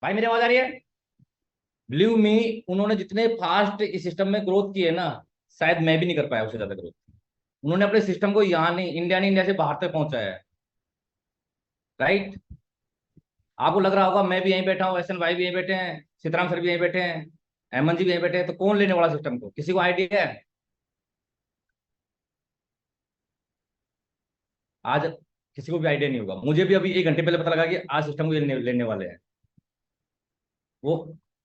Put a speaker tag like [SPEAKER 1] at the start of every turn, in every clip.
[SPEAKER 1] भाई मेरी आवाज आ रही है? बिलीव मी, उन्होंने जितने फास्ट इस सिस्टम में ग्रोथ की है ना, शायद मैं भी नहीं कर पाया उससे ज्यादा ग्रोथ। उन्होंने अपने सिस्टम को यहाँ नहीं, इंडिया नहीं, इंडिया से बाहर तक पहुंचाया है। राइट। आपको लग रहा होगा मैं भी यहीं बैठा हूँ, एस एन भाई भी यहीं बैठे हैं, सीताराम सर भी यहीं बैठे हैं, हेमंत जी भी यहीं बैठे हैं, तो कौन लेने वाला सिस्टम को? किसी को आइडिया है आज? किसी को भी आइडिया नहीं होगा। मुझे भी अभी 1 घंटे पहले पता लगा कि आज सिस्टम को ये लेने वाले हैं। वो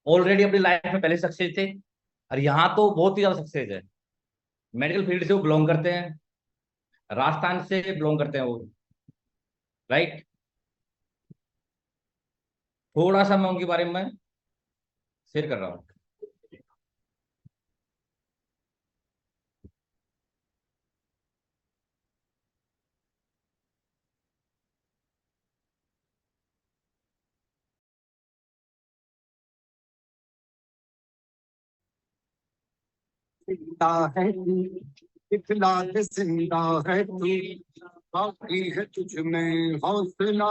[SPEAKER 1] ऑलरेडी अपनी लाइफ में पहले सक्सेस थे, और यहाँ तो बहुत ही ज्यादा सक्सेस है। मेडिकल फील्ड से वो बिलोंग करते हैं, राजस्थान से बिलोंग करते हैं वो। राइट। थोड़ा सा मैं उनके बारे में शेयर कर रहा हूँ।
[SPEAKER 2] जिंदा है तू, इतना के जिंदा है तू, बाकी है तुझ में हौसला।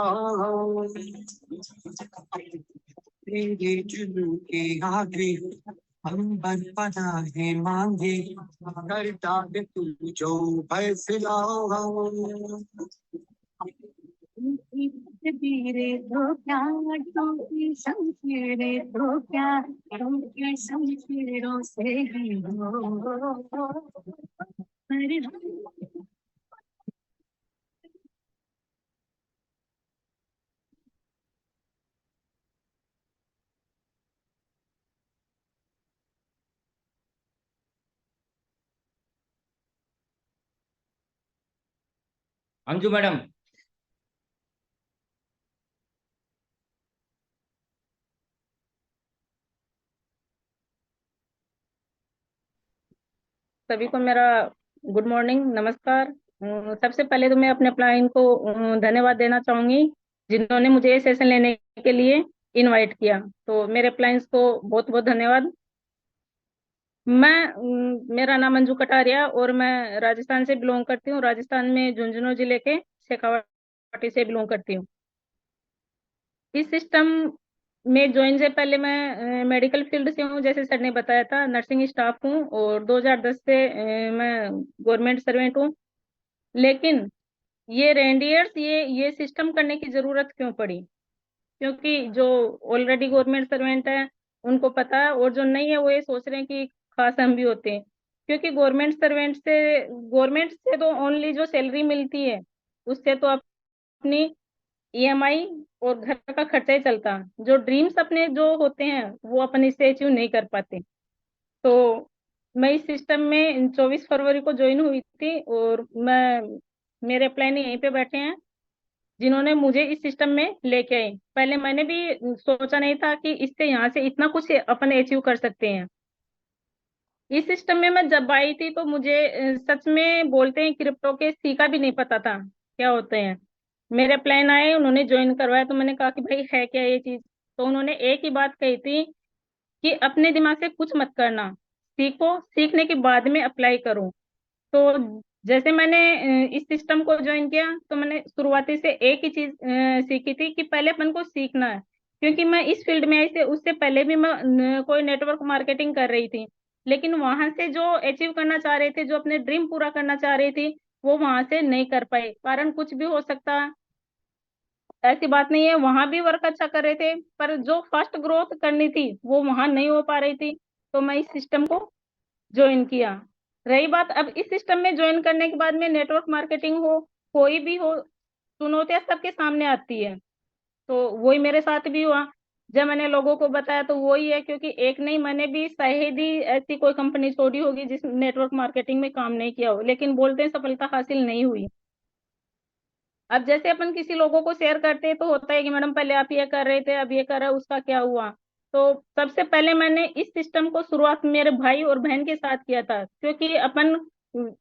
[SPEAKER 2] तेरे जुनून के आगे हम बना है मांगे, कर डाले तू जो फैसला। धीरे तो क्या, टूटी शमशीरें तो क्या, टूटी शमशीरों से ही हो पर
[SPEAKER 1] अंजू मैडम।
[SPEAKER 3] सभी को मेरा गुड मॉर्निंग, नमस्कार। सबसे पहले तो मैं अपने क्लाइंट को धन्यवाद देना चाहूंगी, जिन्होंने मुझे ये सेशन लेने के लिए इनवाइट किया। तो मेरे क्लाइंट्स को बहुत बहुत धन्यवाद। मेरा नाम अंजू कटारिया और मैं राजस्थान से बिलोंग करती हूँ। राजस्थान में झुंझुनू जिले के शेखावाटी से बिलोंग करती हूँ। इस सिस्टम में ज्वाइन से पहले मैं मेडिकल फील्ड से हूँ, जैसे सर ने बताया था, नर्सिंग स्टाफ हूँ और 2010 से मैं गवर्नमेंट सर्वेंट हूँ। लेकिन ये रेंडियर्स ये सिस्टम करने की जरूरत क्यों पड़ी? क्योंकि जो ऑलरेडी गवर्नमेंट सर्वेंट है उनको पता है, और जो नहीं है वो ये सोच रहे हैं कि खास हम भी होते हैं। क्योंकि गवर्नमेंट से तो ओनली जो सैलरी मिलती है उससे तो अपनी ईएमआई और घर का खर्चा ही चलता। जो ड्रीम्स अपने जो होते हैं वो अपन इससे अचीव नहीं कर पाते। तो मैं इस सिस्टम में 24 फरवरी को ज्वाइन हुई थी, और मेरे प्लान यहीं पे बैठे हैं जिन्होंने मुझे इस सिस्टम में लेके आए। पहले मैंने भी सोचा नहीं था कि इससे यहाँ से इतना कुछ अपन अचीव कर सकते हैं। इस सिस्टम में मैं जब आई थी तो मुझे सच में बोलते हैं क्रिप्टो के सी का भी नहीं पता था क्या होते हैं। मेरे प्लान आए, उन्होंने ज्वाइन करवाया, तो मैंने कहा कि भाई है क्या ये चीज। तो उन्होंने एक ही बात कही थी कि अपने दिमाग से कुछ मत करना, सीखो, सीखने के बाद में अप्लाई करो। तो जैसे मैंने इस सिस्टम को ज्वाइन किया तो मैंने शुरुआती से एक ही चीज सीखी थी कि पहले अपन को सीखना है। क्योंकि मैं इस फील्ड में आई से उससे पहले भी मैं कोई नेटवर्क मार्केटिंग कर रही थी, लेकिन वहां से जो अचीव करना चाह रहे थे, जो अपने ड्रीम पूरा करना चाह रही थी, वो वहां से नहीं कर पाए। कारण कुछ भी हो सकता है, ऐसी बात नहीं है। वहां भी वर्क अच्छा कर रहे थे, पर जो फास्ट ग्रोथ करनी थी वो वहां नहीं हो पा रही थी। तो मैं इस सिस्टम को ज्वाइन किया। रही बात अब इस सिस्टम में ज्वाइन करने के बाद में, नेटवर्क मार्केटिंग हो, कोई भी हो, चुनौतियां सबके सामने आती है। तो वही मेरे साथ भी हुआ। जब मैंने लोगों को बताया तो वही है, क्योंकि एक नहीं, मैंने भी शायद ही ऐसी कोई कंपनी छोड़ी होगी जिस नेटवर्क मार्केटिंग में काम नहीं किया हो, लेकिन बोलते हैं सफलता हासिल नहीं हुई। अब जैसे अपन किसी लोगों को शेयर करते हैं तो होता है कि मैडम पहले आप ये कर रहे थे, अब ये कर रहे हो, उसका क्या हुआ? तो सबसे पहले मैंने इस सिस्टम को शुरुआत मेरे भाई और बहन के साथ किया था। क्योंकि अपन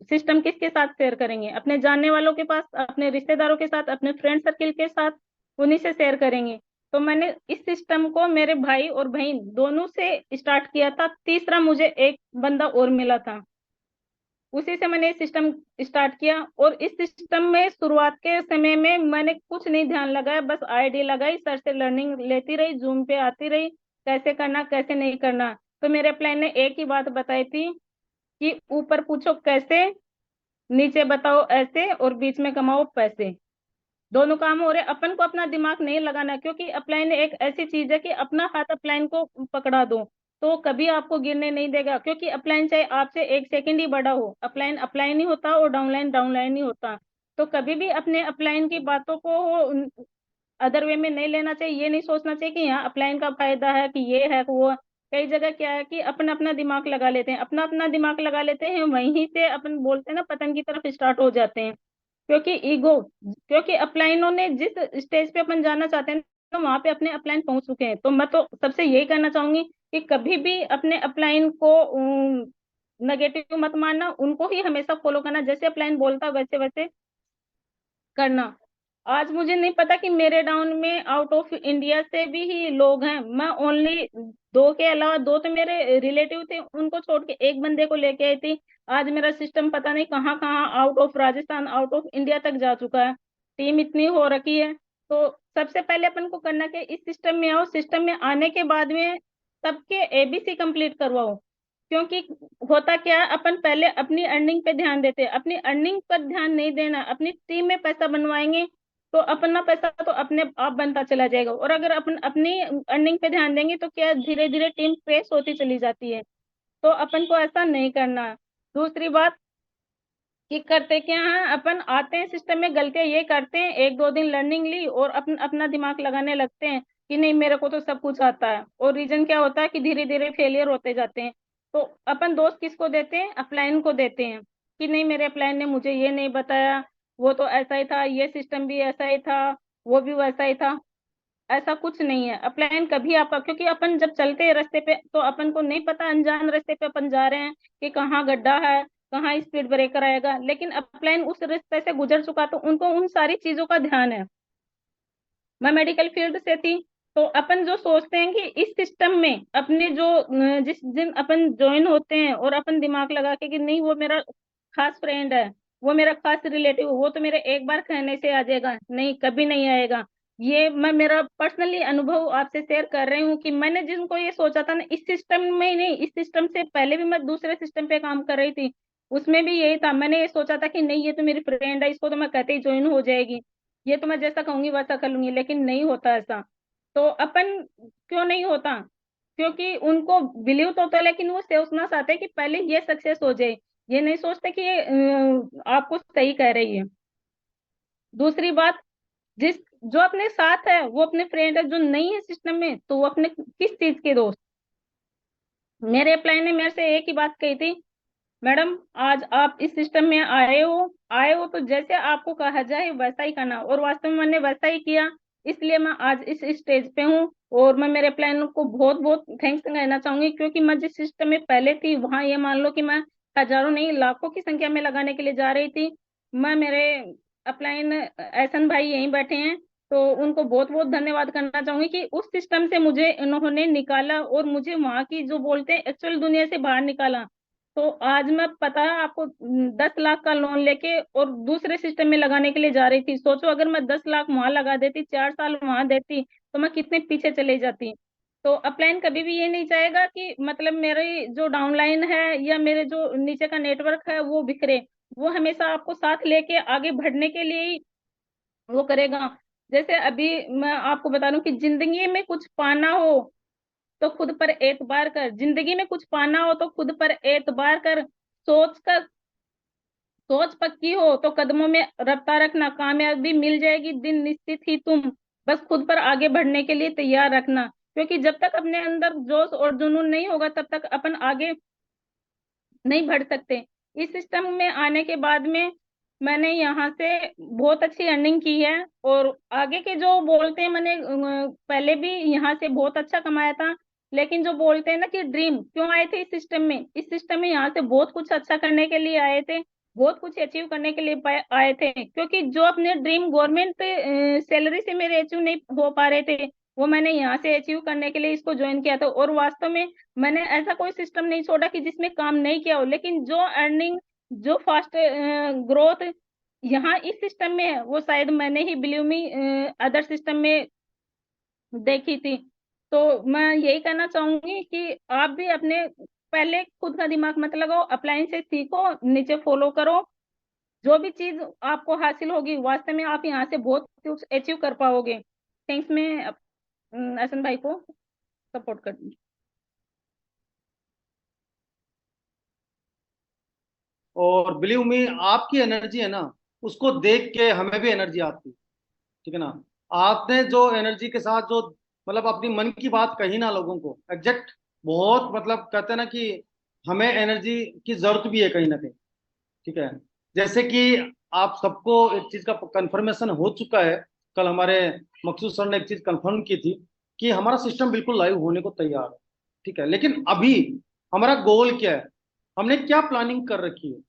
[SPEAKER 3] सिस्टम किसके साथ शेयर करेंगे? अपने जानने वालों के पास, अपने रिश्तेदारों के साथ, अपने फ्रेंड सर्किल के साथ, उन्हीं से शेयर करेंगे। तो मैंने इस सिस्टम को मेरे भाई और बहन दोनों से स्टार्ट किया था। तीसरा मुझे एक बंदा और मिला था, उसी से मैंने सिस्टम स्टार्ट किया। और इस सिस्टम में शुरुआत के समय में मैंने कुछ नहीं ध्यान लगाया, बस आईडी लगाई, सर से लर्निंग लेती रही, जूम पे आती रही, कैसे करना कैसे नहीं करना। तो मेरे अपलाइन ने एक ही बात बताई थी कि ऊपर पूछो कैसे, नीचे बताओ ऐसे, और बीच में कमाओ पैसे। दोनों काम हो रहे, अपन को अपना दिमाग नहीं लगाना, क्योंकि अपलाइन एक ऐसी चीज है कि अपना हाथ अपलाइन को पकड़ा दो तो कभी आपको गिरने नहीं देगा। क्योंकि अपलाइन चाहे आपसे 1 सेकंड ही बड़ा हो, अपलाइन अपलाइन ही होता और डाउनलाइन डाउनलाइन ही होता। तो कभी भी अपने अपलाइन की बातों को अदर वे में नहीं लेना चाहिए। ये नहीं सोचना चाहिए कि यहाँ अपलाइन का फायदा है कि ये है वो है। कई जगह क्या है कि अपना अपना दिमाग लगा लेते हैं, अपना अपना दिमाग लगा लेते हैं, वहीं से अपन बोलते हैं ना पतन की तरफ स्टार्ट हो जाते हैं। क्योंकि ईगो, क्योंकि अपलाइनों ने जिस स्टेज पे अपन जाना चाहते हैं तो वहां पे अपने अपलाइन पहुंच चुके हैं। तो मैं तो सबसे यही कहना चाहूंगी कि कभी भी अपने अपलाइन को नेगेटिव मत मानना, उनको ही हमेशा फॉलो करना, जैसे अपलाइन बोलता है वैसे वैसे करना। आज मुझे नहीं पता कि मेरे डाउन में आउट ऑफ इंडिया से भी ही लोग हैं। मैं ओनली दो के अलावा, दो तो मेरे रिलेटिव थे, उनको छोड़ के एक बंदे को लेके आई थी। आज मेरा सिस्टम पता नहीं कहाँ कहाँ out of Rajasthan, out of India तक जा चुका है। टीम इतनी हो रखी है। तो सबसे पहले अपन को करना कि इस सिस्टम में आओ, सिस्टम में आने के बाद में सबके एबीसी कंप्लीट करवाओ। क्योंकि होता क्या है, अपन पहले अपनी अर्निंग पे ध्यान देते हैं, अपनी अर्निंग पर ध्यान नहीं देना, अपनी टीम में पैसा बनवाएंगे तो अपना पैसा तो अपने आप बनता चला जाएगा। और अगर अपन अपनी अर्निंग पे ध्यान देंगे तो क्या धीरे धीरे टीम क्रेश होती चली जाती है। तो अपन को ऐसा नहीं करना। दूसरी बात कि करते क्या है, अपन आते हैं सिस्टम में, गलतियां ये करते हैं, 1-2 दिन लर्निंग ली और अपना दिमाग लगाने लगते हैं कि नहीं मेरे को तो सब कुछ आता है। और रीजन क्या होता है कि धीरे धीरे फेलियर होते जाते हैं। तो अपन दोस्त किसको देते हैं, अपलाइन को देते हैं कि नहीं मेरे अपलाइन ने मुझे ये नहीं बताया, वो तो ऐसा ही था, ये सिस्टम भी ऐसा ही था, वो भी वैसा ही था। ऐसा कुछ नहीं है। अपलाइन कभी आपका, क्योंकि अपन जब चलते हैं रास्ते पे तो अपन को नहीं पता, अनजान रास्ते पे अपन जा रहे हैं कि कहाँ गड्ढा है, कहाँ स्पीड ब्रेकर आएगा, लेकिन अपलाइन उस रास्ते से गुजर चुका तो उनको उन सारी चीजों का ध्यान है। मैं मेडिकल फील्ड से थी। तो अपन जो सोचते हैं कि इस सिस्टम में अपने जो जिस दिन अपन ज्वाइन होते हैं और अपन दिमाग लगा के कि नहीं वो मेरा खास फ्रेंड है, वो मेरा खास रिलेटिव, वो तो मेरे एक बार कहने से आ जाएगा, नहीं कभी नहीं आएगा। ये मैं मेरा पर्सनली अनुभव आपसे शेयर कर रही हूँ कि मैंने जिनको ये सोचा था ना, इस सिस्टम में ही नहीं, इस सिस्टम से पहले भी मैं दूसरे सिस्टम पे काम कर रही थी, उसमें भी यही था। मैंने ये सोचा था कि नहीं ये तो मेरी फ्रेंड है, इसको तो मैं कहते ही ज्वाइन हो जाएगी, ये तो मैं जैसा कहूंगी वैसा कर लूंगी, लेकिन नहीं होता ऐसा। तो अपन क्यों नहीं होता, क्योंकि उनको बिलीव तो होता है लेकिन वो सोचना चाहते हैं कि पहले ये सक्सेस हो जाए। ये नहीं सोचते कि ये आपको सही कह रही है। दूसरी बात, जिस जो अपने साथ है वो अपने फ्रेंड है, जो नहीं है सिस्टम में तो वो अपने किस चीज के दोस्त। मेरे अप्लाई ने मेरे से एक ही बात कही थी, मैडम आज आप इस सिस्टम में आए हो तो जैसे आपको कहा जाए वैसा ही करना। और वास्तव में मैंने वैसा ही किया, इसलिए मैं आज इस स्टेज पे हूँ। और मैं मेरे प्लान को बहुत बहुत थैंक्स कहना चाहूंगी, क्योंकि मैं जिस सिस्टम में पहले थी वहां ये मान लो कि मैं हजारों नहीं लाखों की संख्या में लगाने के लिए जा रही थी। मैं मेरे अपलाइन एहसन भाई यहीं बैठे हैं, तो उनको बहुत बहुत धन्यवाद करना चाहूंगी कि उस सिस्टम से मुझे इन्होंने निकाला और मुझे वहां की जो बोलते हैं एक्चुअल दुनिया से बाहर निकाला। तो आज मैं पता है आपको 10 लाख का लोन लेके और दूसरे सिस्टम में लगाने के लिए जा रही थी। सोचो अगर मैं 10 लाख वहां लगा देती, 4 साल वहां देती, तो मैं कितने पीछे चले जाती। तो अपलाइन कभी भी ये नहीं चाहेगा कि मतलब मेरी जो डाउनलाइन है या मेरे जो नीचे का नेटवर्क है वो बिखरे। वो हमेशा आपको साथ लेके आगे बढ़ने के लिए ही वो करेगा। जैसे अभी मैं आपको बता दूं कि जिंदगी में कुछ पाना हो तो खुद पर एतबार कर, जिंदगी में कुछ पाना हो तो खुद पर एतबार कर, सोच कर, सोच पक्की हो तो कदमों में रफ्तार रखना, कामयाबी मिल जाएगी दिन निश्चित ही, तुम बस खुद पर आगे बढ़ने के लिए तैयार रखना। क्योंकि जब तक अपने अंदर जोश और जुनून नहीं होगा तब तक अपन आगे नहीं बढ़ सकते। इस सिस्टम में आने के बाद में मैंने यहाँ से बहुत अच्छी अर्निंग की है। और आगे के जो बोलते हैं, मैंने पहले भी यहाँ से बहुत अच्छा कमाया था, लेकिन जो बोलते हैं ना कि ड्रीम क्यों आए थे इस सिस्टम में, इस सिस्टम में यहाँ से बहुत कुछ अच्छा करने के लिए आए थे, बहुत कुछ अचीव करने के लिए आए थे। क्योंकि जो अपने ड्रीम गवर्नमेंट सैलरी से मेरे अचीव नहीं हो पा रहे थे, वो मैंने यहाँ से अचीव करने के लिए इसको ज्वाइन किया था। और वास्तव में मैंने ऐसा कोई सिस्टम नहीं छोड़ा कि जिसमें काम नहीं किया हो, लेकिन जो अर्निंग जो फास्ट ग्रोथ यहाँ इस सिस्टम में है वो शायद मैंने ही बिलीव मी अदर सिस्टम में देखी थी। तो मैं यही कहना चाहूंगी कि आप भी अपने पहले खुद का दिमाग मत लगाओ, अप्लायंस से सीखो, नीचे फॉलो करो। जो भी चीज आपको हासिल होगी वास्तव में आप यहाँ से बहुत कुछ अचीव कर पाओगे। थैंक्स, मैं हसन भाई को सपोर्ट करती
[SPEAKER 4] और बिलीव मी, आपकी एनर्जी है ना, उसको देख के हमें भी एनर्जी आती है। ठीक है ना। आपने जो एनर्जी के साथ जो मतलब अपनी मन की बात कही ना लोगों को, एग्जैक्ट, बहुत मतलब कहते हैं ना कि हमें एनर्जी की जरूरत भी है कहीं ना कहीं। ठीक है। जैसे कि आप सबको एक चीज का कंफर्मेशन हो चुका है। कल हमारे मकसूद सर ने एक चीज कंफर्म की थी कि हमारा सिस्टम बिल्कुल लाइव होने को तैयार है। ठीक है। लेकिन अभी हमारा गोल क्या है, हमने क्या प्लानिंग कर रखी है।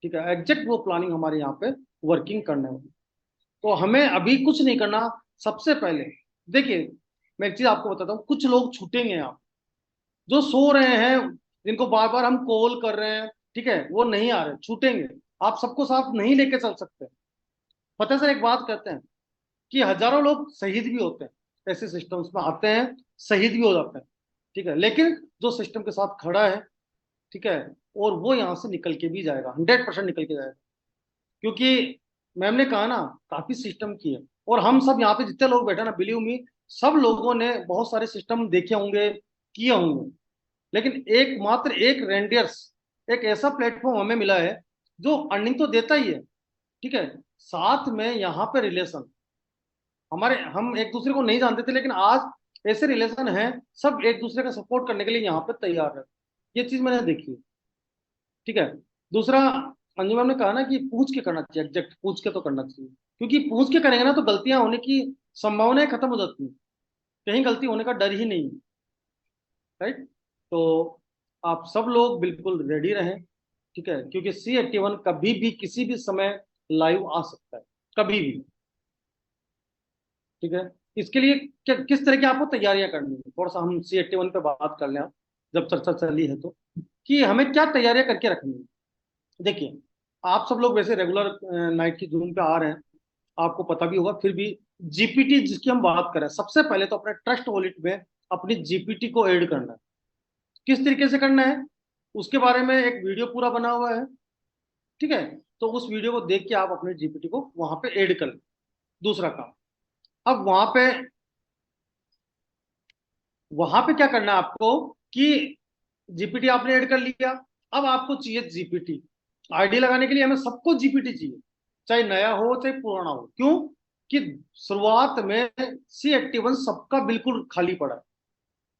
[SPEAKER 4] ठीक है। एग्जैक्ट वो प्लानिंग हमारे यहाँ पे वर्किंग करने वाली। तो हमें अभी कुछ नहीं करना। सबसे पहले देखिए, मैं एक चीज आपको बताता हूँ, कुछ लोग छूटेंगे आप जो सो रहे हैं, जिनको बार बार हम कॉल कर रहे हैं, ठीक है, वो नहीं आ रहे, छूटेंगे। आप सबको साथ नहीं लेके चल सकते। पता है सर, एक बात कहते हैं कि हजारों लोग शहीद भी होते हैं, ऐसे सिस्टम्स में आते हैं, शहीद भी हो जाते हैं। ठीक है। लेकिन जो सिस्टम के साथ खड़ा है, ठीक है, और वो यहाँ से निकल के भी जाएगा, 100% निकल के जाएगा। क्योंकि मैम ने कहा ना, काफी सिस्टम की है। और हम सब यहाँ पे जितने लोग बैठे ना, बिलीव मी, सब लोगों ने बहुत सारे सिस्टम देखे होंगे, किए होंगे। लेकिन एकमात्र एक रेंडियर्स, एक ऐसा प्लेटफॉर्म हमें मिला है जो अर्निंग तो देता ही है, ठीक है, साथ में यहाँ पे रिलेशन हमारे, हम एक दूसरे को नहीं जानते थे, लेकिन आज ऐसे रिलेशन हैं, सब एक दूसरे का सपोर्ट करने के लिए यहाँ पे तैयार है। ये चीज मैंने देखी है। ठीक है। दूसरा, अंजू मैम ने कहा ना कि पूछ के करना चाहिए, एग्जैक्ट पूछ के तो करना चाहिए, क्योंकि पूछ के करेंगे ना तो गलतियां होने की संभावनाएं खत्म हो जाती हैं, कहीं गलती होने का डर ही नहीं है। राइट। तो आप सब लोग बिल्कुल रेडी रहें। ठीक है। क्योंकि C81 कभी भी किसी भी समय लाइव आ सकता है, कभी भी। ठीक है। इसके लिए किस तरह की आपको तैयारियां करनी है, थोड़ा सा हम C81 पे बात कर लें, जब चर्चा चली है तो, कि हमें क्या तैयारियां करके रखनी है। देखिए, आप सब लोग वैसे रेगुलर नाइट की जून पे आ रहे हैं, आपको पता भी होगा, फिर भी जीपीटी जिसकी हम बात करें, सबसे पहले तो अपने ट्रस्ट वॉलेट में अपनी जीपीटी को ऐड करना है। किस तरीके से करना है, उसके बारे में एक वीडियो पूरा बना हुआ है। ठीक है। तो उस वीडियो को देख के आप अपने जीपीटी को वहां पे ऐड कर लें। दूसरा काम, अब वहां पे क्या करना है आपको, कि जीपीटी आपने ऐड कर लिया, अब आपको चाहिए जीपीटी। आईडी लगाने के लिए हमें सबको जीपीटी चाहिए, चाहे नया हो चाहे पुराना हो। क्यों? कि शुरुआत में C81 सबका बिल्कुल खाली पड़ा है,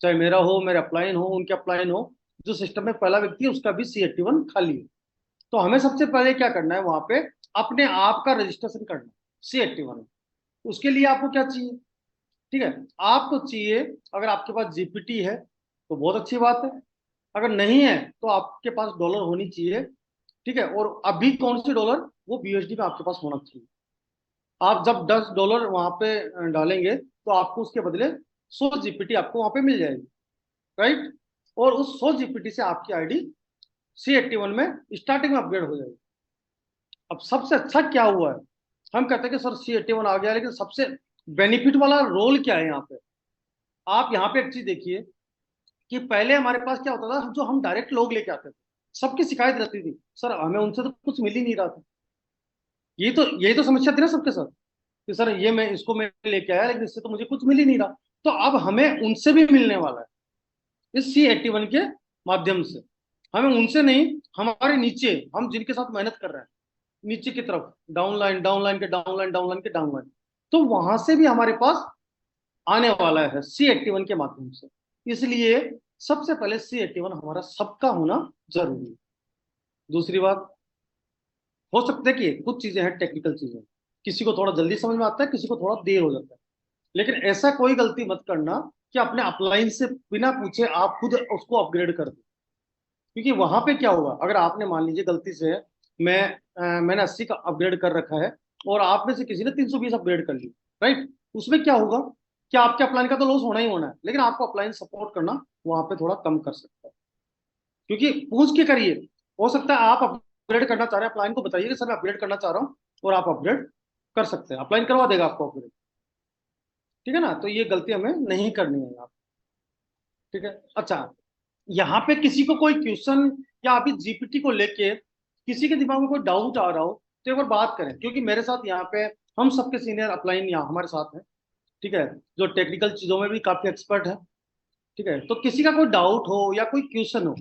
[SPEAKER 4] चाहे मेरा हो, मेरे अपलाइन हो, उनके अपलाइन हो, जो सिस्टम में पहला व्यक्ति है उसका भी C81 खाली है। तो हमें सबसे पहले क्या करना है, वहां पे अपने आप का रजिस्ट्रेशन करना है C81। उसके लिए आपको क्या चाहिए? ठीक है, आपको चाहिए, अगर आपके पास जीपीटी है तो बहुत अच्छी बात है, अगर नहीं है तो आपके पास डॉलर होनी चाहिए। ठीक है। और अभी कौन सी डॉलर, वो BUSD में आपके पास होना चाहिए। आप जब $10 वहां पे डालेंगे तो आपको उसके बदले 100 जीपीटी आपको वहां पे मिल जाएगी। राइट। और उस 100 जीपीटी से आपकी आईडी C81 में स्टार्टिंग में अपग्रेड हो जाएगी। अब सबसे अच्छा क्या हुआ है, हम कहते हैं कि सर C81 आ गया, लेकिन सबसे बेनिफिट वाला रोल क्या है यहाँ पे? आप यहाँ पे एक चीज देखिए कि पहले हमारे पास क्या होता था, जो हम डायरेक्ट लोग लेके आते थे, सबकी शिकायत रहती थी, सर हमें उनसे तो कुछ मिल ही नहीं रहा था। यही तो समस्या थी ना सबके साथ, कि सर ये मैं इसको मैं लेके आया, लेकिन इससे तो मुझे कुछ मिल ही नहीं रहा। तो अब हमें उनसे भी मिलने वाला है इस C81 के माध्यम से। हमें उनसे नहीं, हमारे नीचे हम जिनके साथ मेहनत कर रहे हैं, नीचे की तरफ डाउनलाइन, डाउनलाइन के डाउनलाइन, डाउनलाइन के डाउनलाइन, तो वहां से भी हमारे पास आने वाला है C81 के माध्यम से। इसलिए सबसे पहले C81 हमारा सबका होना जरूरी है। दूसरी बात, हो सकता है कि कुछ चीजें हैं टेक्निकल चीजें, किसी को थोड़ा जल्दी समझ में आता है, किसी को थोड़ा देर हो जाता है, लेकिन ऐसा कोई गलती मत करना कि अपने अपलाइन से बिना पूछे आप खुद उसको अपग्रेड कर दो। क्योंकि वहां पे क्या होगा, अगर आपने मान लीजिए गलती से मैंने 80 का अपग्रेड कर रखा है और आप में से किसी ने 320 अपग्रेड कर ली, राइट, उसमें क्या होगा कि आपके अपलाइन का तो लॉस होना ही होना है, लेकिन आपको अपलाइन सपोर्ट करना वहां पे थोड़ा कम कर सकता है। क्योंकि पूछ के करिए, हो सकता है आप अपग्रेड करना चाह रहे हैं अपलाइन को बताइए कि सर मैं अपग्रेड करना चाह रहा हूँ, और आप अपग्रेड कर सकते हैं, अपलाइन करवा देगा आपको अपग्रेड। ठीक है ना, तो ये गलती हमें नहीं करनी है आप। ठीक है, अच्छा, यहाँ पे किसी को कोई क्वेश्चन या अभी जीपीटी को लेके किसी के दिमाग में कोई डाउट आ रहा हो तो एक बार बात करें, क्योंकि मेरे साथ यहाँ पे हम सबके सीनियर अपलाइन यहाँ हमारे साथ हैं। ठीक है, जो टेक्निकल चीजों में भी काफी एक्सपर्ट है। ठीक है, तो किसी का कोई डाउट हो या कोई क्वेश्चन हो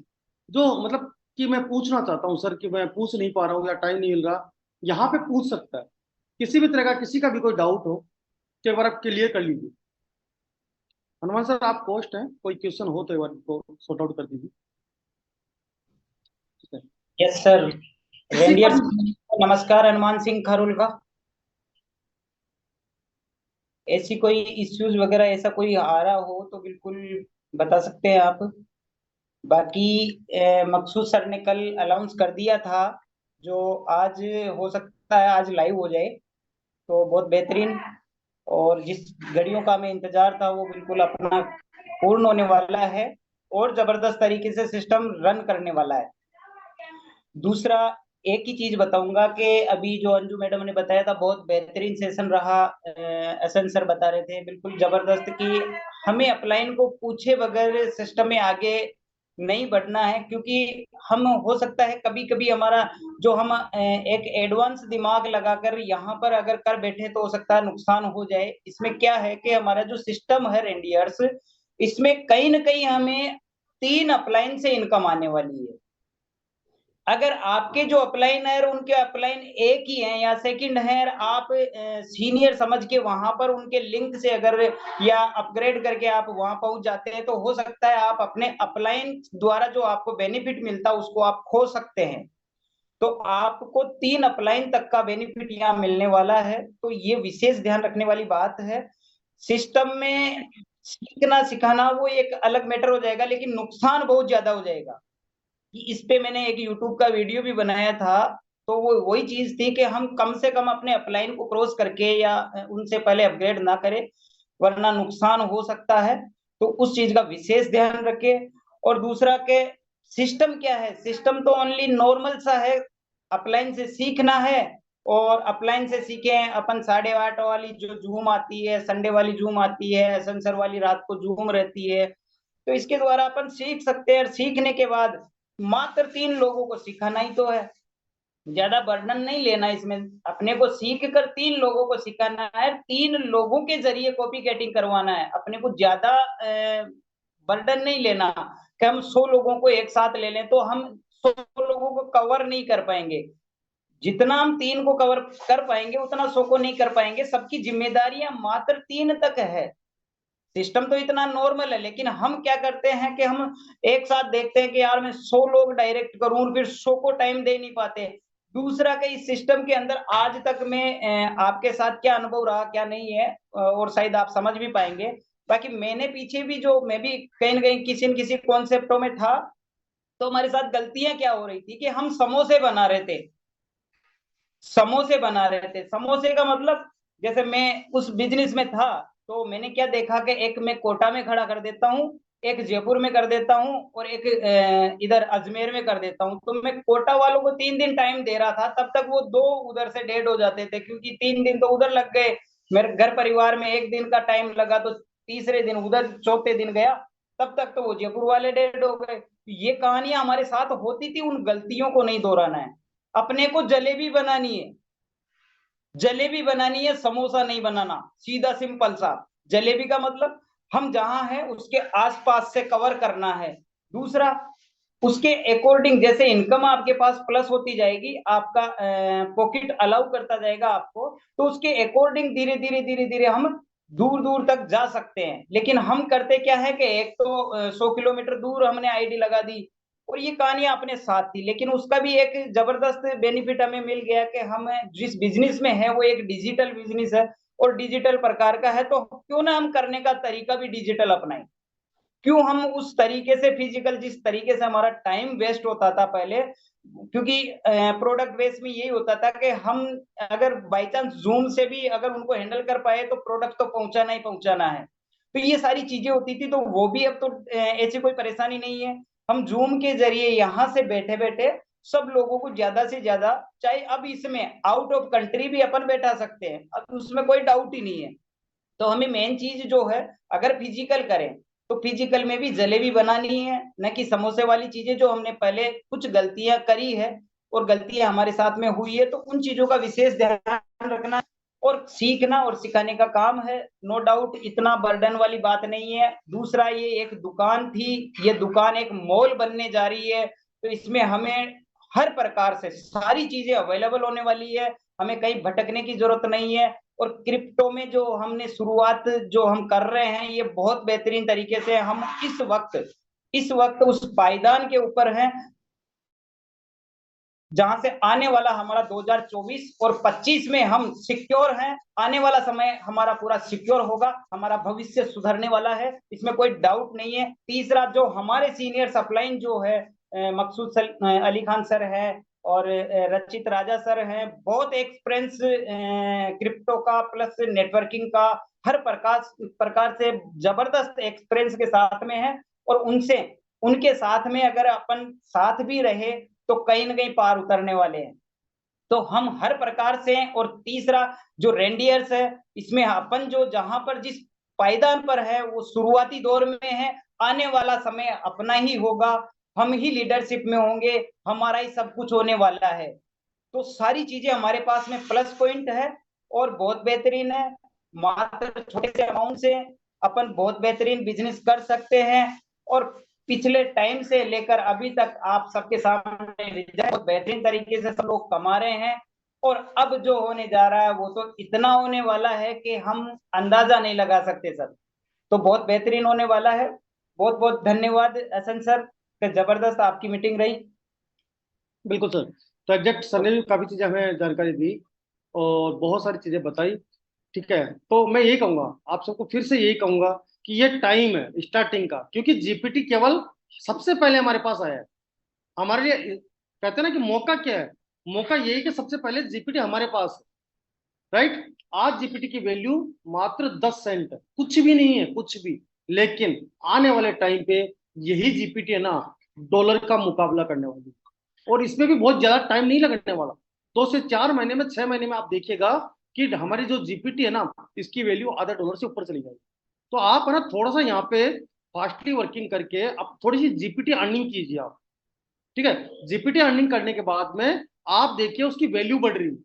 [SPEAKER 4] जो मतलब कि मैं पूछना चाहता हूँ सर, कि मैं पूछ नहीं पा रहा हूँ या टाइम नहीं मिल रहा, यहाँ पे पूछ सकता है। किसी भी तरह का किसी का भी कोई डाउट हो तो एक बार आप क्लियर कर लीजिए। हनुमान सर आप पोस्ट हैं, कोई क्वेश्चन हो तो एक बार सॉर्ट आउट कर दीजिए। ठीक है,
[SPEAKER 5] यस सर।
[SPEAKER 4] किसी का
[SPEAKER 5] रेंडियर
[SPEAKER 4] भी
[SPEAKER 5] नमस्कार, हनुमान सिंह खारुल का। ऐसी कोई इश्यूज वगैरह ऐसा कोई आ रहा हो तो बिल्कुल बता सकते हैं आप। बाकी मकसूद सर ने कल अनाउंस कर दिया था, जो आज हो सकता है आज लाइव हो जाए तो बहुत बेहतरीन। और जिस घड़ियों का हमें इंतजार था वो बिल्कुल अपना पूर्ण होने वाला है और जबरदस्त तरीके से सिस्टम रन करने वाला है। दूसरा एक ही चीज बताऊंगा कि अभी जो अंजू मैडम ने बताया था बहुत बेहतरीन सेशन रहा। एसएन सर बता रहे थे बिल्कुल जबरदस्त कि हमें अपलाइन को पूछे बगैर सिस्टम में आगे नहीं बढ़ना है, क्योंकि हम हो सकता है कभी कभी हमारा जो हम एक एडवांस दिमाग लगाकर यहाँ पर अगर कर बैठे तो हो सकता है नुकसान हो जाए। इसमें क्या है कि हमारा जो सिस्टम है रेंडियर्स, इसमें कहीं ना कहीं हमें 3 अपलाइन से इनकम आने वाली है। अगर आपके जो अपलाइन है उनके अपलाइन एक ही हैं या सेकंड है, आप सीनियर समझ के वहां पर उनके लिंक से अगर या अपग्रेड करके आप वहां पहुंच जाते हैं तो हो सकता है आप अपने अपलाइन द्वारा जो आपको बेनिफिट मिलता है उसको आप खो सकते हैं। तो आपको 3 अपलाइन तक का बेनिफिट यहाँ मिलने वाला है, तो ये विशेष ध्यान रखने वाली बात है। सिस्टम में सीखना सिखाना वो एक अलग मैटर हो जाएगा, लेकिन नुकसान बहुत ज्यादा हो जाएगा। कि इस पे मैंने एक यूट्यूब का वीडियो भी बनाया था, तो वो वही चीज थी कि हम कम से कम अपने अपलाइन को क्रॉस करके या उनसे पहले अपग्रेड ना करें, वरना नुकसान हो सकता है। तो उस चीज का विशेष ध्यान रखें। और दूसरा के सिस्टम क्या है, सिस्टम तो ओनली नॉर्मल सा है, अपलाइन से सीखना है। और अपलाइन से सीखे अपन 8:30 वाली जो जूम आती है, संडे वाली जूम आती है, सेंसर वाली रात को जूम रहती है, तो इसके द्वारा अपन सीख सकते हैं। और सीखने के बाद मात्र 3 लोगों को सिखाना ही तो है, ज्यादा बर्डन नहीं लेना इसमें। अपने को सीख कर 3 लोगों को सिखाना है, 3 लोगों के जरिए कॉपी कैटिंग करवाना है। अपने को ज्यादा बर्डन नहीं लेना कि हम 100 लोगों को एक साथ ले लें, तो हम 100 लोगों को कवर नहीं कर पाएंगे। जितना हम 3 को कवर कर पाएंगे उतना 100 को नहीं कर पाएंगे। सबकी जिम्मेदारियां मात्र 3 तक है। सिस्टम तो इतना नॉर्मल है, लेकिन हम क्या करते हैं कि हम एक साथ देखते हैं कि यार मैं 100 लोग डायरेक्ट करूं, फिर 100 को टाइम दे नहीं पाते। दूसरा कि इस सिस्टम के अंदर आज तक में आपके साथ क्या अनुभव रहा क्या नहीं है, और शायद आप समझ भी पाएंगे। बाकी मैंने पीछे भी जो मैं भी कहीं ना कहीं किसी न किसी कॉन्सेप्टों में था, तो हमारे साथ गलतियां क्या हो रही थी कि हम समोसे बना रहे थे। समोसे बना रहे थे, समोसे का मतलब जैसे मैं उस बिजनेस में था, तो मैंने क्या देखा कि एक मैं कोटा में खड़ा कर देता हूँ, एक जयपुर में कर देता हूँ, और एक इधर अजमेर में कर देता हूँ। तो मैं कोटा वालों को 3 दिन टाइम दे रहा था, तब तक वो 2 उधर से डेड हो जाते थे, क्योंकि 3 दिन तो उधर लग गए। मेरे घर परिवार में 1 दिन का टाइम लगा, तो तीसरे दिन उधर, चौथे दिन गया, तब तक तो वो जयपुर वाले डेड हो गए। ये कहानियां हमारे साथ होती थी, उन गलतियों को नहीं दोहराना है। अपने को जलेबी बनानी है, जलेबी बनानी है, समोसा नहीं बनाना, सीधा सिंपल सा। जलेबी का मतलब हम जहां हैं उसके आसपास से कवर करना है। दूसरा, उसके अकॉर्डिंग जैसे इनकम आपके पास प्लस होती जाएगी, आपका पॉकेट अलाउ करता जाएगा आपको, तो उसके अकॉर्डिंग धीरे धीरे धीरे धीरे हम दूर दूर तक जा सकते हैं। लेकिन हम करते क्या है कि एक तो 100 किलोमीटर दूर हमने आईडी लगा दी, और ये कहानियां अपने साथ थी। लेकिन उसका भी एक जबरदस्त बेनिफिट हमें मिल गया कि हम जिस बिजनेस में है वो एक डिजिटल बिजनेस है और डिजिटल प्रकार का है, तो क्यों ना हम करने का तरीका भी डिजिटल अपनाएं। क्यों हम उस तरीके से फिजिकल, जिस तरीके से हमारा टाइम वेस्ट होता था पहले, क्योंकि प्रोडक्ट बेस में यही होता था कि हम अगर बाई चांस जूम से भी अगर उनको हैंडल कर पाए तो प्रोडक्ट तो पहुंचाना ही पहुंचाना है। तो ये सारी चीजें होती थी, तो वो भी अब तो ऐसी कोई परेशानी नहीं है। हम जूम के जरिए यहाँ से बैठे बैठे सब लोगों को ज्यादा से ज्यादा, चाहे अब इसमें आउट ऑफ कंट्री भी अपन बैठा सकते हैं, अब उसमें कोई डाउट ही नहीं है। तो हमें मेन चीज जो है, अगर फिजिकल करें तो फिजिकल में भी जलेबी बनानी है, न कि समोसे वाली चीजें जो हमने पहले कुछ गलतियां करी है और गलतियां हमारे साथ में हुई है, तो उन चीजों का विशेष ध्यान रखना और सीखना और सिखाने का काम है। नो डाउट इतना बर्डन वाली बात नहीं है। दूसरा, ये एक दुकान थी, ये दुकान एक मॉल बनने जा रही है, तो इसमें हमें हर प्रकार से सारी चीजें अवेलेबल होने वाली है, हमें कहीं भटकने की जरूरत नहीं है। और क्रिप्टो में जो हमने शुरुआत जो हम कर रहे हैं, ये बहुत बेहतरीन तरीके से हम इस वक्त उस पायदान के ऊपर हैं जहां से आने वाला हमारा 2024 और 25 में हम सिक्योर हैं। आने वाला समय हमारा पूरा सिक्योर होगा, हमारा भविष्य सुधरने वाला है, इसमें कोई डाउट नहीं है। तीसरा, जो हमारे सीनियर सप्लाइन जो है, मकसूद अली खान सर है और रचित राजा सर हैं, बहुत एक्सपीरियंस क्रिप्टो का प्लस नेटवर्किंग का हर प्रकार से जबरदस्त एक्सपीरियंस के साथ में है। और उनके साथ में अगर अपन साथ भी रहे तो कहीं ना कहीं पार उतरने वाले हैं, तो हम हर प्रकार से। और तीसरा, जो रेंडियर्स है, इसमें अपन जो जहां पर जिस पायदान पर है वो शुरुआती दौर में है, आने वाला समय अपना ही होगा, हम ही लीडरशिप में होंगे, हमारा ही सब कुछ होने वाला है। तो सारी चीजें हमारे पास में प्लस पॉइंट है और बहुत बेहतरीन है। मात्र छोटे से अमाउंट से अपन बहुत बेहतरीन बिजनेस कर सकते हैं। और पिछले टाइम से लेकर अभी तक आप सबके सामने रिजल्ट बहुत बेहतरीन तरीके से सब लोग कमा रहे हैं। और अब जो होने जा रहा है वो तो इतना होने वाला है कि हम अंदाजा नहीं लगा सकते सर। तो बहुत बेहतरीन होने वाला है। बहुत बहुत धन्यवाद हसन सर, जबरदस्त आपकी मीटिंग रही।
[SPEAKER 4] बिल्कुल सर। तो एग्जैक्ट सर ने भी काफी चीजें हमें जानकारी दी और बहुत सारी चीजें बताई। ठीक है, तो मैं यही कहूंगा, आप सबको फिर से यही कहूंगा कि ये टाइम है स्टार्टिंग का, क्योंकि जीपीटी केवल सबसे पहले हमारे पास आया है। हमारे लिए कहते हैं ना कि मौका क्या है, मौका यही कि सबसे पहले जीपीटी हमारे पास है, राइट। आज जीपीटी की वैल्यू मात्र 10 सेंट है, कुछ भी नहीं है, कुछ भी। लेकिन आने वाले टाइम पे यही जीपीटी है ना, डॉलर का मुकाबला करने वाली है। और इसमें भी बहुत ज्यादा टाइम नहीं लगने वाला, 2 से 4 महीने में, 6 महीने में आप देखिएगा कि हमारी जो जीपीटी है ना, इसकी वैल्यू आधा डॉलर से ऊपर चली जाएगी। तो आप है ना थोड़ा सा यहाँ पे फास्टली वर्किंग करके आप थोड़ी सी जीपीटी अर्निंग कीजिए आप। ठीक है, जीपीटी अर्निंग करने के बाद में आप देखिए उसकी वैल्यू बढ़ रही है।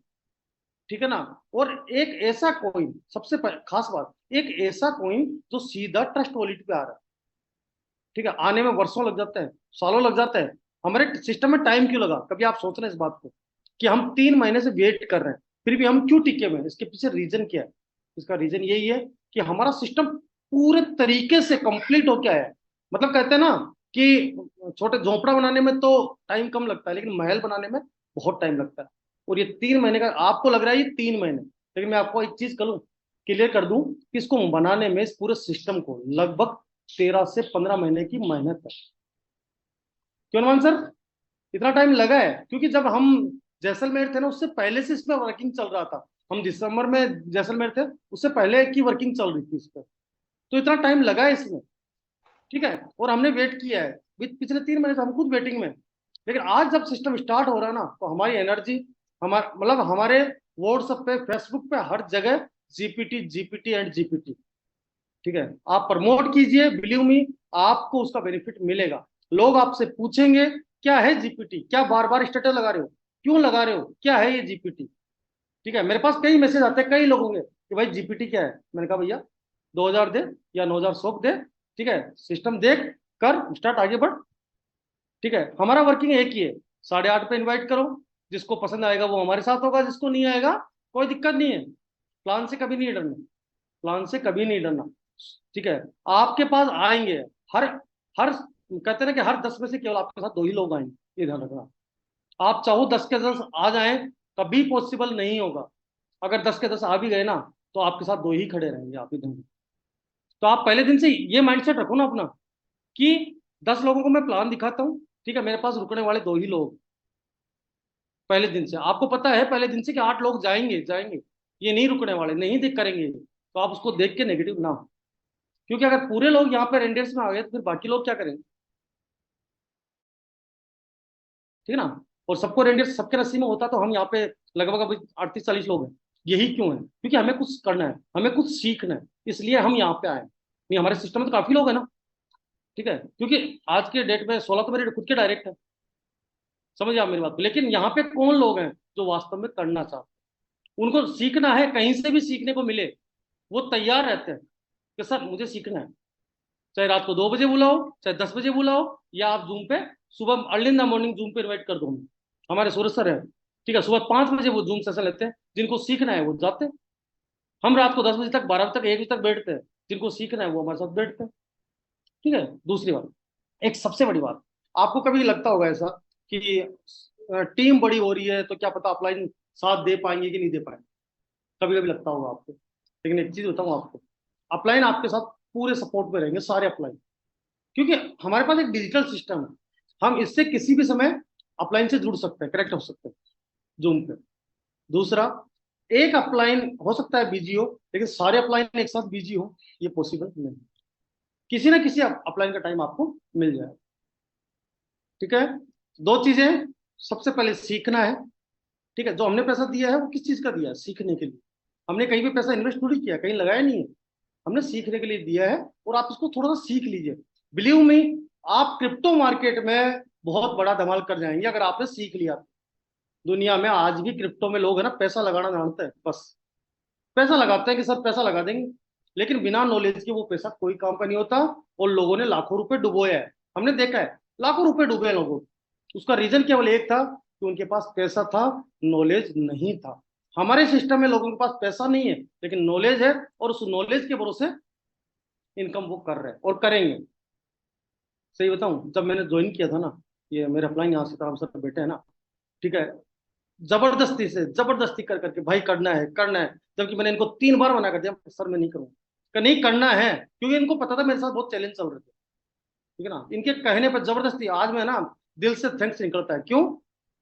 [SPEAKER 4] ठीक है ना। और एक ऐसा कॉइन, सबसे खास बात, एक ऐसा कॉइन जो सीधा ट्रस्ट वॉलेट पे आ रहा है। ठीक है, आने में वर्षों लग जाते हैं, सालों लग जाते हैं। हमारे सिस्टम में टाइम क्यों लगा, कभी आप सोच रहे हैं इस बात को कि हम 3 महीने से वेट कर रहे हैं, फिर भी हम क्यों टिके हुए हैं? इसके पीछे रीजन क्या है? इसका रीजन यही है कि हमारा सिस्टम पूरे तरीके से कंप्लीट हो गया है। मतलब कहते हैं ना कि छोटे झोपड़ा बनाने में तो टाइम कम लगता है, लेकिन महल बनाने में बहुत टाइम लगता है। और ये 3 महीने का आपको लग रहा है, ये 3 महीने, लेकिन मैं आपको एक चीज करूं, क्लियर कर दूं कि इसको बनाने में, इस पूरे सिस्टम को लगभग 13 से 15 महीने की मेहनत है। क्यों अनुमान सर इतना टाइम लगा है? क्योंकि जब हम जैसलमेर थे ना, उससे पहले से इस पर वर्किंग चल रहा था। हम दिसंबर में जैसलमेर थे, उससे पहले की वर्किंग चल रही थी इस पर, तो इतना टाइम लगा है इसमें। ठीक है, और हमने वेट किया है, पिछले 3 महीने से हम खुद वेटिंग में। लेकिन आज जब सिस्टम स्टार्ट हो रहा है ना, तो हमारी एनर्जी, हमारे मतलब हमारे व्हाट्सएप पे, फेसबुक पे, हर जगह जीपीटी जीपीटी एंड जीपीटी। ठीक है, आप प्रमोट कीजिए, बिलीव मी, आपको उसका बेनिफिट मिलेगा। लोग आपसे पूछेंगे क्या है जीपीटी, क्या बार बार स्टेटस लगा रहे हो, क्यों लगा रहे हो, क्या है ये जीपीटी। ठीक है, मेरे पास कई मैसेज आते हैं कई लोगों के कि भाई जीपीटी क्या है। मैंने कहा भैया 2000 दे या 9000 दे, ठीक है, सिस्टम देख कर स्टार्ट, आगे बढ़। ठीक है, हमारा वर्किंग एक ही है, 8:30 पे इन्वाइट करो, जिसको पसंद आएगा वो हमारे साथ होगा, जिसको नहीं आएगा कोई दिक्कत नहीं है। प्लान से कभी नहीं डरना, प्लान से कभी नहीं डरना। ठीक है, आपके पास आएंगे, हर हर कहते हैं ना कि हर 10 में से केवल आपके साथ 2 ही लोग आएंगे, ये ध्यान रखना। आप चाहो 10 के 10 आ जाएं, कभी पॉसिबल नहीं होगा। अगर 10 के 10 आ भी गए ना, तो आपके साथ 2 ही खड़े रहेंगे, आप ही ध्यान। तो आप पहले दिन से ये माइंडसेट रखो ना अपना कि 10 लोगों को मैं प्लान दिखाता हूँ, ठीक है, मेरे पास रुकने वाले 2 ही लोग। पहले दिन से आपको पता है, पहले दिन से कि 8 लोग जाएंगे जाएंगे, ये नहीं रुकने वाले, नहीं देख करेंगे, तो आप उसको देख के नेगेटिव ना हो। क्योंकि अगर पूरे लोग यहाँ पे रेंडर्स में आ गए तो फिर बाकी लोग क्या करेंगे? ठीक है ना। और सबको रेंडियर सबके नसीब में होता तो हम यहाँ पे लगभग अभी 38-40 लोग हैं। यही क्यों है? क्योंकि हमें कुछ करना है, हमें कुछ सीखना है, इसलिए हम यहाँ पे आए। नहीं, हमारे सिस्टम में तो काफी लोग हैं ना, ठीक है, क्योंकि आज के डेट में 16 तो मेरे खुद के डायरेक्ट है, समझिए आप मेरी बात को। लेकिन यहाँ पे कौन लोग हैं जो वास्तव में करना चाहते हैं, उनको सीखना है, कहीं से भी सीखने को मिले वो तैयार रहते हैं कि सर मुझे सीखना है, चाहे रात को 2 बजे बुलाओ, चाहे 10 बजे बुलाओ, या आप जूम पे सुबह early in the morning zoom पे इन्वाइट कर दो। हमारे सूरज सर है, ठीक है, सुबह 5 बजे वो जूम सेशन लेते हैं, जिनको सीखना है वो जाते हैं। हम रात को 10 बजे तक, 12 बजे तक, 1 बजे तक बैठते हैं, जिनको सीखना है वो हमारे साथ बैठते हैं, ठीक है। दूसरी बात, एक सबसे बड़ी बात, आपको कभी लगता होगा ऐसा कि टीम बड़ी हो रही है तो क्या पता अपलाइन साथ दे पाएंगे कि नहीं दे पाएंगे, कभी कभी लगता होगा आपको। लेकिन एक चीज बताऊं आपको, अपलाइन आपके साथ पूरे सपोर्ट में रहेंगे, सारे अपलाइन, क्योंकि हमारे पास एक डिजिटल सिस्टम है, हम इससे किसी भी समय अपलाइन से जुड़ सकते हैं, कनेक्ट हो सकते हैं जूम पे। दूसरा, एक अपलाइन हो सकता है बिजी हो, लेकिन सारे अपलाइन एक साथ बिजी हो ये पॉसिबल नहीं, किसी ना किसी अपलाइन का टाइम आपको मिल जाए, ठीक है। 2 चीजें, सबसे पहले सीखना है, ठीक है, जो हमने पैसा दिया है वो किस चीज का दिया है? सीखने के लिए। हमने कहीं भी पैसा इन्वेस्ट थोड़ी किया, कहीं लगाया नहीं है, हमने सीखने के लिए दिया है, और आप इसको थोड़ा सा सीख लीजिए। बिलीव मी, आप क्रिप्टो मार्केट में बहुत बड़ा धमाल कर जाएंगे अगर आपने सीख लिया। दुनिया में आज भी क्रिप्टो में लोग है ना पैसा लगाना जानते हैं, बस पैसा लगाते हैं कि सर पैसा लगा देंगे, लेकिन बिना नॉलेज के वो पैसा कोई काम का नहीं होता, और लोगों ने लाखों रुपए डुबोया है, हमने देखा है, लाखों रुपए डूबे हैं लोगों। उसका रीजन केवल एक था कि उनके पास पैसा था, नॉलेज नहीं था। हमारे सिस्टम में लोगों के पास पैसा नहीं है लेकिन नॉलेज है, और उस नॉलेज के भरोसे इनकम वो कर रहे हैं और करेंगे। सही बताऊं, जब मैंने ज्वाइन किया था ना, ये मेरे अपलाइन यहाँ से काम सर बेटे है ना, ठीक है, जबरदस्ती से, जबरदस्ती कर करके भाई करना है करना है, जबकि मैंने इनको 3 बार मना कर दिया सर मैं नहीं करूंगा, नहीं करना है, क्योंकि इनको पता था मेरे साथ बहुत चैलेंज चल रहे थे, ठीक है ना। इनके कहने पर जबरदस्ती आज मैं ना दिल से थैंक्स निकलता है, क्यों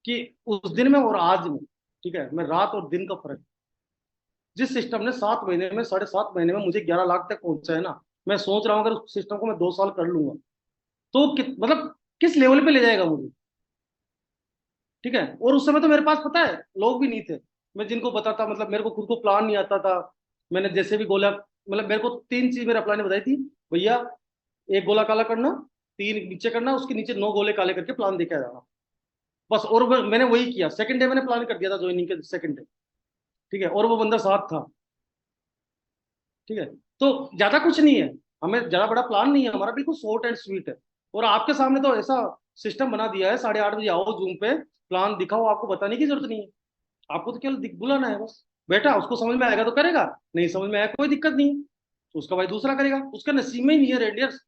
[SPEAKER 4] कि उस दिन में और आज में, ठीक है, मैं रात और दिन का फर्क, जिस सिस्टम ने 7 महीने में, 7.5 महीने में मुझे 11 लाख तक पहुंचा है ना, मैं सोच रहा हूँ अगर उस सिस्टम को मैं 2 साल कर लूंगा तो मतलब किस लेवल पे ले जाएगा मुझे, ठीक है। और उस समय तो मेरे पास पता है लोग भी नहीं थे, मैं जिनको बताता, मतलब मेरे को खुद को प्लान नहीं आता था, मैंने जैसे भी गोला, मतलब मेरे को 3 चीज मेरे अपना ने बताई थी, भैया 1 गोला काला करना, 3 नीचे करना, उसके नीचे 9 गोले काले करके प्लान देके आ जाना, बस। और मैंने वही किया, सेकंड डे मैंने प्लान कर दिया था ज्वाइनिंग के सेकंड डे, ठीक है, और वो बंदा साथ था, ठीक है। तो ज्यादा कुछ नहीं है, हमें ज्यादा बड़ा प्लान नहीं है, हमारा बिल्कुल शॉर्ट एंड स्वीट है। और आपके सामने तो ऐसा सिस्टम बना दिया है, 8:30 बजे आओ जूम पे, प्लान दिखाओ, आपको बताने की जरूरत नहीं है, आपको तो केवल बुलाना है बस, बेटा उसको समझ में आएगा तो करेगा, नहीं समझ में आया कोई दिक्कत नहीं, तो उसका भाई दूसरा करेगा, उसका नसीब में ही नहीं है रेडियस।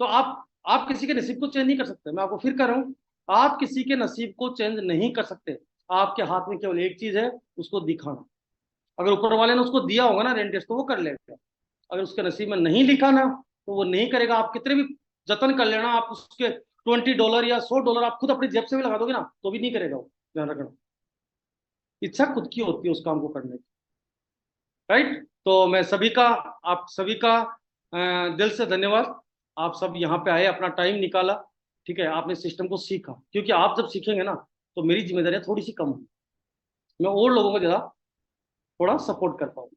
[SPEAKER 4] तो आप किसी के नसीब को चेंज नहीं कर सकते, मैं आपको फिर कह रहा हूँ, आप किसी के नसीब को चेंज नहीं कर सकते, आपके हाथ में केवल एक चीज है, उसको दिखाना। अगर ऊपर वाले ने उसको दिया होगा ना रेंटेस तो वो कर लेगा, अगर उसके नसीब में नहीं लिखा ना तो वो नहीं करेगा, आप कितने भी जतन कर लेना, आप उसके $20 या $100 आप खुद अपनी जेब से भी लगा दोगे ना तो भी नहीं करेगा वो, ध्यान रखना। इच्छा खुद की होती है उस काम को करने की, राइट। तो मैं सभी का, आप सभी का दिल से धन्यवाद, आप सब यहाँ पे आए, अपना टाइम निकाला, ठीक है, आपने सिस्टम को सीखा, क्योंकि आप जब सीखेंगे ना तो मेरी जिम्मेदारियां थोड़ी सी कम होंगी, मैं और लोगों को ज्यादा थोड़ा सपोर्ट कर पाऊंगा,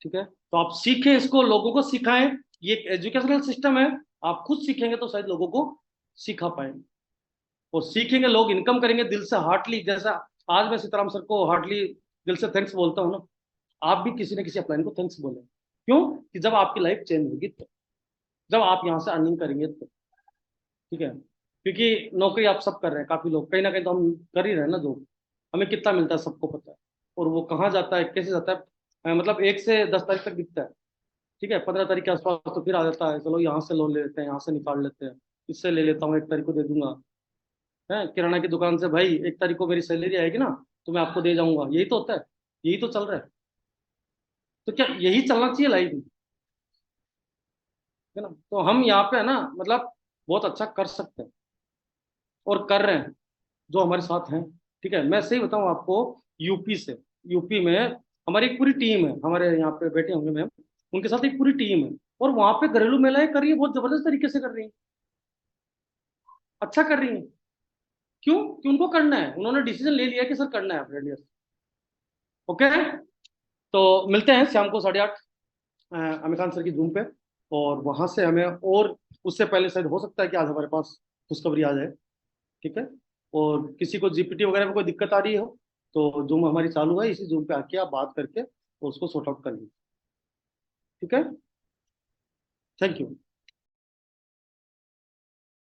[SPEAKER 4] ठीक है। तो आप सीखें इसको, लोगों को सिखाएं, ये एजुकेशनल सिस्टम है, आप खुद सीखेंगे तो शायद लोगों को सिखा पाएंगे, और सीखेंगे लोग, इनकम करेंगे दिल से हार्टली, जैसा आज मैं सीताराम सर को हार्टली दिल से थैंक्स बोलता हूँ ना, आप भी किसी न किसी अपलाइन को थैंक्स बोलें, क्यों कि जब आपकी लाइफ चेंज होगी तो, जब आप यहाँ से अर्निंग करेंगे तो, ठीक है। क्योंकि नौकरी आप सब कर रहे हैं, काफी लोग कहीं ना कहीं तो हम कर ही रहे हैं ना, जो हमें कितना मिलता है सबको पता है, और वो कहाँ जाता है कैसे जाता है, मतलब 1 से 10 तारीख तक दिखता है, ठीक है, 15 तारीख के आसपास तो फिर आ जाता है, चलो यहाँ से लोन ले लेते हैं, यहाँ से निकाल लेते हैं, इससे ले लेता हूँ, 1 तारीख को दे दूंगा, है किराना की दुकान से, भाई 1 तारीख को मेरी सैलरी आएगी ना तो मैं आपको दे जाऊंगा, यही तो होता है, यही तो चल रहा है। तो क्या यही चलना चाहिए लाइफ में, है ना। तो हम यहाँ पे है ना, मतलब बहुत अच्छा कर सकते हैं और कर रहे हैं जो हमारे साथ हैं, ठीक है। मैं सही बताऊं आपको, यूपी से, यूपी में हमारी एक पूरी टीम है, हमारे यहाँ पे बैठे होंगे मैम, उनके साथ एक पूरी टीम है, और वहां पे घरेलू महिलाएं कर रही है, बहुत जबरदस्त तरीके से कर रही है, अच्छा कर रही है, क्यों? कि उनको करना है, उन्होंने डिसीजन ले लिया कि सर करना है फ्रेंड। ओके, तो मिलते हैं शाम को 8:30 अमिताभ सर की जूम पे, और वहां से हमें, और उससे पहले शायद हो सकता है कि आज हमारे पास खुशखबरी आ जाए। ठीक है, और किसी को जीपीटी वगैरह में कोई दिक्कत आ रही हो तो जूम हमारी चालू है, इसी जूम पे आके आप बात करके उसको सॉर्ट आउट कर लीजिए। ठीक है, थैंक यू।